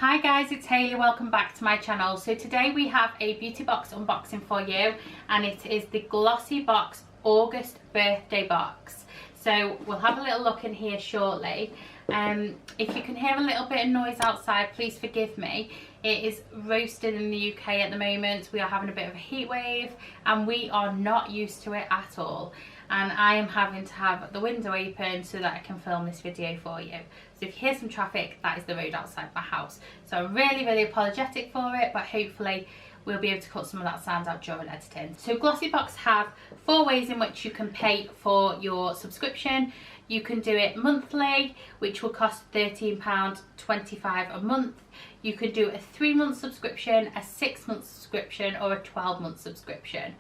Hi guys, it's Hayley. Welcome back to my channel. So today we have a beauty box unboxing for you, and it is the GlossyBox August birthday box. So we'll have a little look in here shortly. If you can hear a little bit of noise outside, please forgive me. It is roasting in the UK at the moment. We are having a bit of a heat wave and we are not used to it at all. And I am having to have the window open so that I can film this video for you. So if you hear some traffic, that is the road outside my house. So I'm really apologetic for it, but hopefully we'll be able to cut some of that sound out during editing. So GlossyBox have 4 ways in which you can pay for your subscription. You can do it monthly, which will cost £13.25 a month. You can do a 3-month subscription, a 6-month subscription, or a 12-month subscription.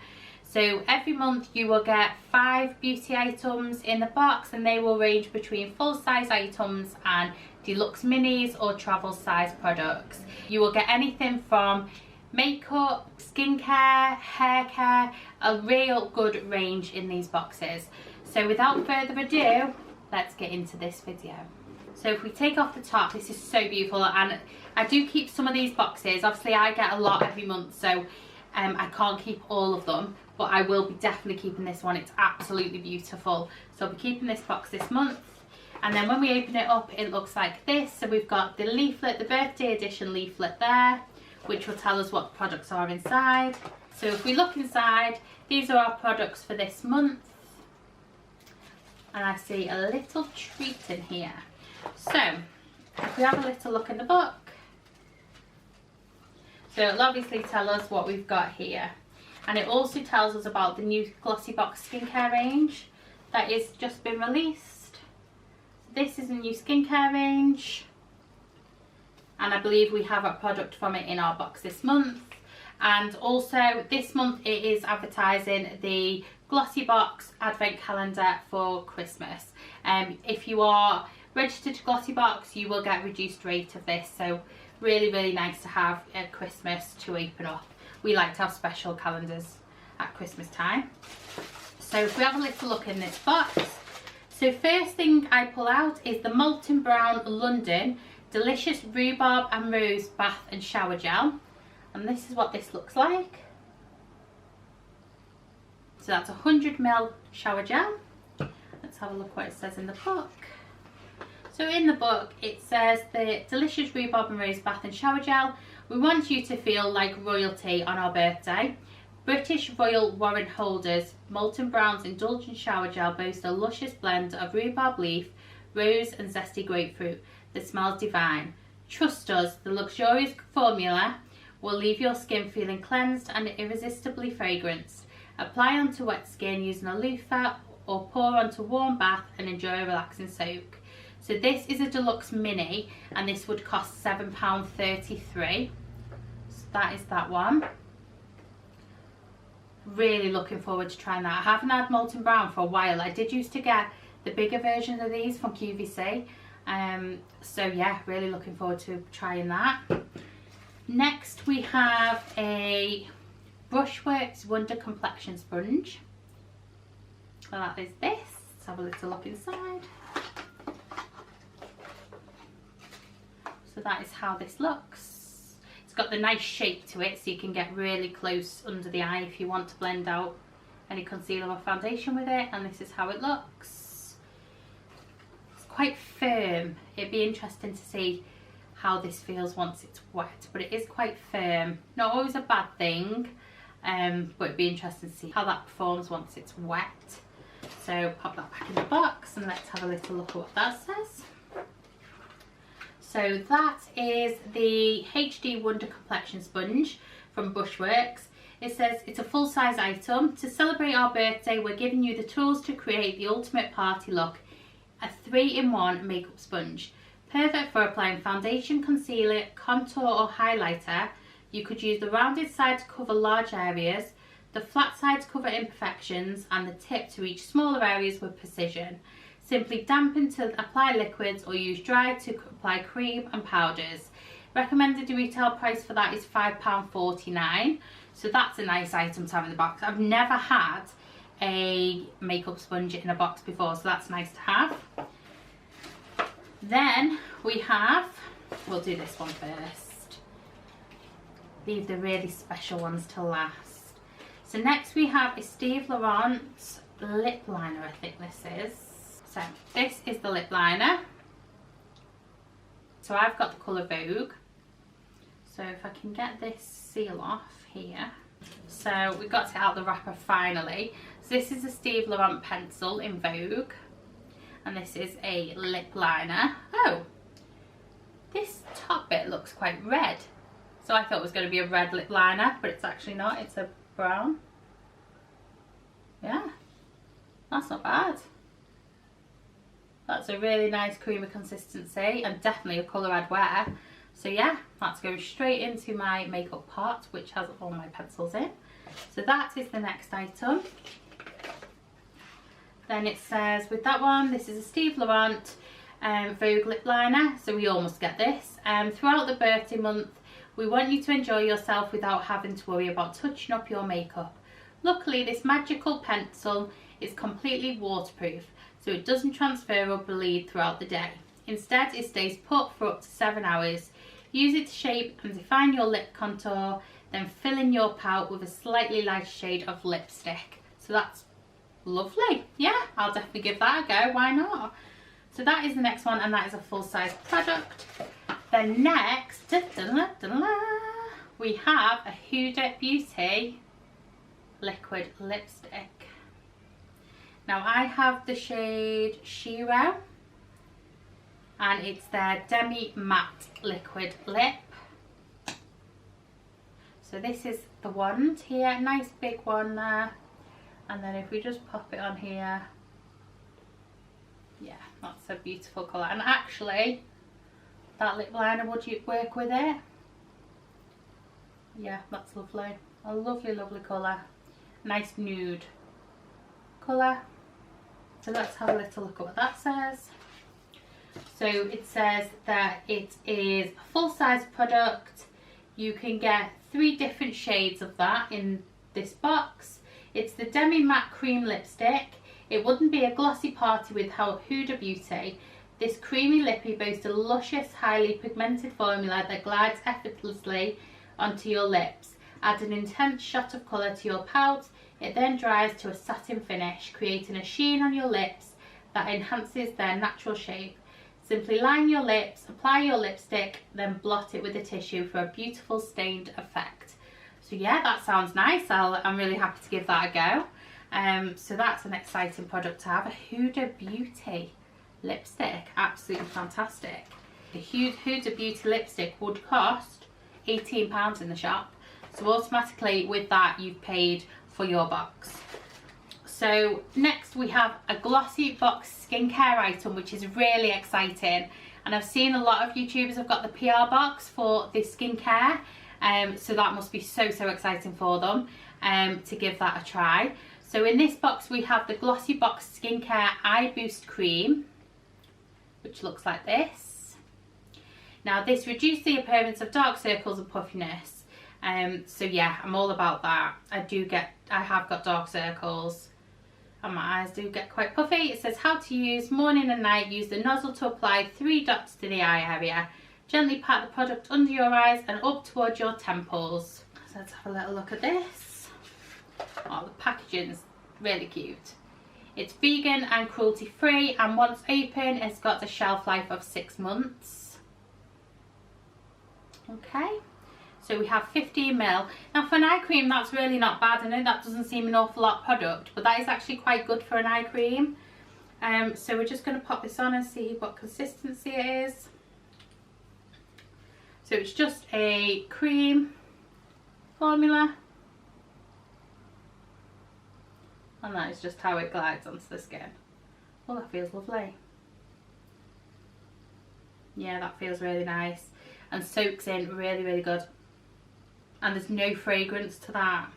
So every month you will get 5 beauty items in the box, and they will range between full-size items and deluxe minis or travel size products. You will get anything from makeup, skincare, hair care, a real good range in these boxes. So without further ado, let's get into this video. So if we take off the top, this is so beautiful, and I do keep some of these boxes. Obviously I get a lot every month, so I can't keep all of them, but I will be definitely keeping this one. It's absolutely beautiful. So I'll be keeping this box this month. And then when we open it up, it looks like this. So we've got the leaflet, the birthday edition leaflet there, which will tell us what products are inside. So if we look inside, these are our products for this month. And I see a little treat in here. So if we have a little look in the book, so it'll obviously tell us what we've got here. And it also tells us about the new GlossyBox skincare range that is just been released. This is a new skincare range, and I believe we have a product from it in our box this month. And also this month it is advertising the GlossyBox advent calendar for Christmas. If you are registered to GlossyBox, you will get reduced rate of this. So really nice to have at Christmas to open up. We like to have special calendars at Christmas time. So if we have a little look in this box, so first thing I pull out is the Molten Brown London Delicious Rhubarb and Rose Bath and Shower Gel. And this is what this looks like. So that's 100ml shower gel. Let's have a look what it says in the book. So in the book it says the Delicious Rhubarb and Rose Bath and Shower Gel. We want you to feel like royalty on our birthday. British Royal Warrant holders Molten Brown's Indulgent Shower Gel boasts a luscious blend of rhubarb leaf, rose and zesty grapefruit that smells divine. Trust us, the luxurious formula will leave your skin feeling cleansed and irresistibly fragranced. Apply onto wet skin using a loofah or pour onto warm bath and enjoy a relaxing soak. So this is a deluxe mini, and this would cost £7.33. So that is that one. Really looking forward to trying that. I haven't had Molten Brown for a while. I did used to get the bigger version of these from QVC. So yeah, really looking forward to trying that. Next we have a Brushworks Wonder Complexion Sponge. So that is this. Let's have a little look inside. So that is how this looks. It's got the nice shape to it, so you can get really close under the eye if you want to blend out any concealer or foundation with it. And this is how it looks. It's quite firm. It'd be interesting to see how this feels once it's wet, but it is quite firm. Not always a bad thing, but it'd be interesting to see how that performs once it's wet. So pop that back in the box and let's have a little look at what that says. So that is the HD Wonder Complexion Sponge from Brushworks. It says it's a full-size item. To celebrate our birthday, we're giving you the tools to create the ultimate party look. A 3-in-1 makeup sponge. Perfect for applying foundation, concealer, contour or highlighter. You could use the rounded side to cover large areas, the flat side to cover imperfections, and the tip to reach smaller areas with precision. Simply dampen to apply liquids or use dry to apply cream and powders. Recommended retail price for that is £5.49. So that's a nice item to have in the box. I've never had a makeup sponge in a box before, so that's nice to have. Then we have we'll do this one first. Leave the really special ones to last. So next we have a Steve Laurent lip liner, I think this is. So this is the lip liner. So I've got the colour Vogue. So if I can get this seal off here. So we got it out the wrapper finally. So this is a Steve Laurent pencil in Vogue. And this is a lip liner. Oh, this top bit looks quite red. So I thought it was going to be a red lip liner, but it's actually not. It's a brown. Yeah, that's not bad. That's a really nice creamy consistency and definitely a colour I'd wear. So yeah, that's going straight into my makeup pot, which has all my pencils in. So that is the next item. Then it says with that one, this is a Steve Laurent Vogue lip liner. So we all must get this. Throughout the birthday month, we want you to enjoy yourself without having to worry about touching up your makeup. Luckily, this magical pencil is completely waterproof, so it doesn't transfer or bleed throughout the day. Instead, it stays put for up to 7 hours. Use it to shape and define your lip contour, then fill in your pout with a slightly lighter shade of lipstick. So that's lovely. Yeah, I'll definitely give that a go. Why not? So that is the next one, and that is a full-size product. Then next, we have a Huda Beauty liquid lipstick. Now I have the shade Shiro, and it's their Demi Matte Liquid Lip. So this is the wand here, nice big one there. And then if we just pop it on here, yeah, that's a beautiful colour. And actually, that lip liner, would you work with it? Yeah, that's lovely. A lovely, lovely colour. Nice nude colour. So let's have a little look at what that says. So it says that it is a full-size product. You can get 3 different shades of that in this box. It's the Demi Matte Cream Lipstick. It wouldn't be a glossy party without Huda Beauty. This creamy lippy boasts a luscious, highly pigmented formula that glides effortlessly onto your lips. Add an intense shot of colour to your pout. It then dries to a satin finish, creating a sheen on your lips that enhances their natural shape. Simply line your lips, apply your lipstick, then blot it with a tissue for a beautiful stained effect. So yeah, that sounds nice. I'm really happy to give that a go. So that's an exciting product to have. A Huda Beauty lipstick, absolutely fantastic. The Huda Beauty lipstick would cost £18 in the shop. So automatically with that you've paid for your box. So next we have a GlossyBox skincare item, which is really exciting. And I've seen a lot of YouTubers have got the PR box for this skincare. So that must be so exciting for them to give that a try. So in this box we have the GlossyBox Skincare Eye Boost Cream, which looks like this. Now this reduces the appearance of dark circles and puffiness. So yeah, I'm all about that. I have got dark circles and my eyes do get quite puffy. It says how to use morning and night. Use the nozzle to apply 3 dots to the eye area. Gently pat the product under your eyes and up towards your temples. So let's have a little look at this. Oh, the packaging's really cute. It's vegan and cruelty free, and once open it's got a shelf life of 6 months. Okay. So we have 15 ml. Now for an eye cream, that's really not bad. I know that doesn't seem an awful lot of product, but that is actually quite good for an eye cream. So we're just going to pop this on and see what consistency it is. So it's just a cream formula. And that is just how it glides onto the skin. Oh, that feels lovely. Yeah, that feels really nice. And soaks in really good. And there's no fragrance to that.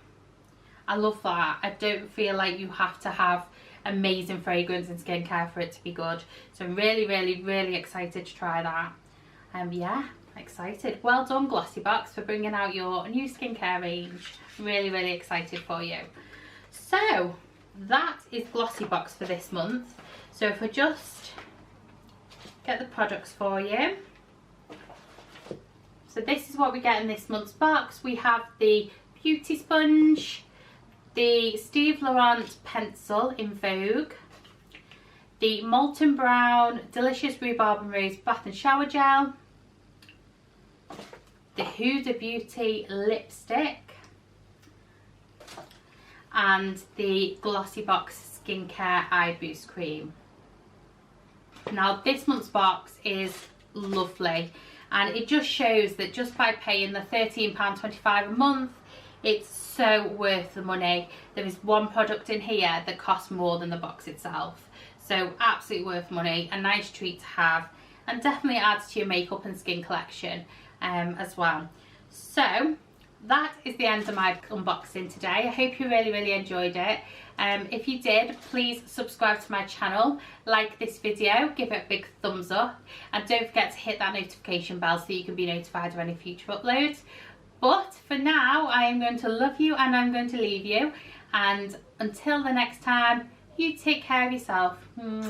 I love that. I don't feel like you have to have amazing fragrance in skincare for it to be good. So I'm really excited to try that. Yeah, excited. Well done GlossyBox for bringing out your new skincare range. Really excited for you. So that is GlossyBox for this month. So if I just get the products for you. So this is what we get in this month's box. We have the beauty sponge, the Steve Laurent pencil in Vogue, the Molten Brown Delicious Rhubarb and Rose Bath and Shower Gel, the Huda Beauty lipstick, and the GlossyBox Skincare Eye Boost Cream. Now this month's box is lovely, and it just shows that just by paying the £13.25 a month, it's so worth the money. There is one product in here that costs more than the box itself, so absolutely worth money, a nice treat to have, and definitely adds to your makeup and skin collection as well. So that is the end of my unboxing today. I hope you really enjoyed it. If you did, please subscribe to my channel, like this video, give it a big thumbs up, and don't forget to hit that notification bell so you can be notified of any future uploads. But for now, I am going to love you and I'm going to leave you, and until the next time, you take care of yourself. Mwah.